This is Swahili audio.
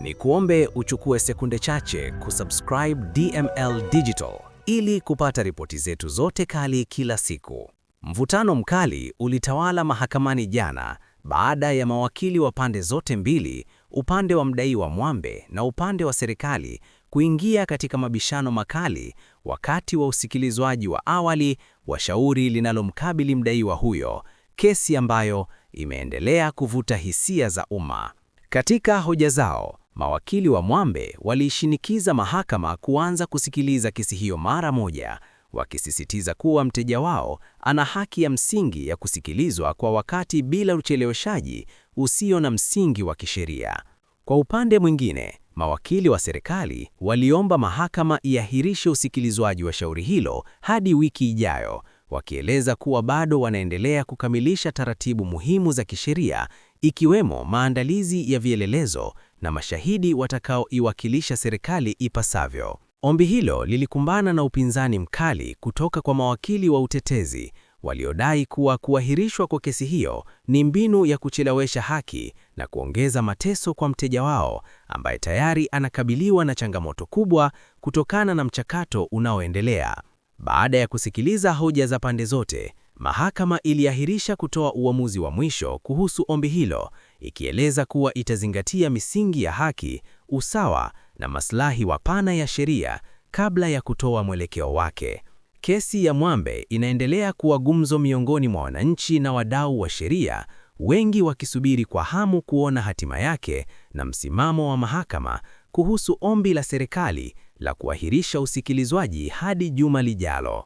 Ni kuombe uchukue sekunde chache kusubscribe DML Digital ili kupata ripoti zetu zote kali kila siku. Mvutano mkali ulitawala mahakamani jana baada ya mawakili wa pande zote mbili, upande wa mdaiwa Mwambe na upande wa serikali, kuingia katika mabishano makali wakati wa usikilizwaji wa awali wa shauri linalomkabili mdaiwa huyo, kesi ambayo imeendelea kuvuta hisia za umma. Katika hoja zao, mawakili wa Mwambe waliishinikiza mahakama kuanza kusikiliza kesi hiyo mara moja, wakisisitiza kuwa mteja wao ana haki ya msingi ya kusikilizwa kwa wakati bila ucheleweshaji usio na msingi wa kisheria. Kwa upande mwingine, mawakili wa serikali waliomba mahakama iahirishe usikilizwaji wa shauri hilo hadi wiki ijayo, wakieleza kuwa bado wanaendelea kukamilisha taratibu muhimu za kisheria, ikiwemo maandalizi ya vielelezo na mashahidi watakaoiwakilisha serikali ipasavyo. Ombi hilo lilikumbana na upinzani mkali kutoka kwa mawakili wa utetezi, waliodai kuwa kuahirishwa kwa kesi hiyo ni mbinu ya kuchelewesha haki na kuongeza mateso kwa mteja wao ambaye tayari anakabiliwa na changamoto kubwa kutokana na mchakato unaoendelea. Baada ya kusikiliza hoja za pande zote, mahakama iliahirisha kutoa uamuzi wa mwisho kuhusu ombi hilo, ikieleza kuwa itazingatia misingi ya haki, usawa na maslahi mapana ya sheria kabla ya kutoa mwelekeo wake. Kesi ya Mwambe inaendelea kuwa gumzo miongoni mwa wananchi na wadau wa sheria, wengi wakisubiri kwa hamu kuona hatima yake na msimamo wa mahakama kuhusu ombi la serikali la kuahirisha usikilizwaji hadi juma lijalo.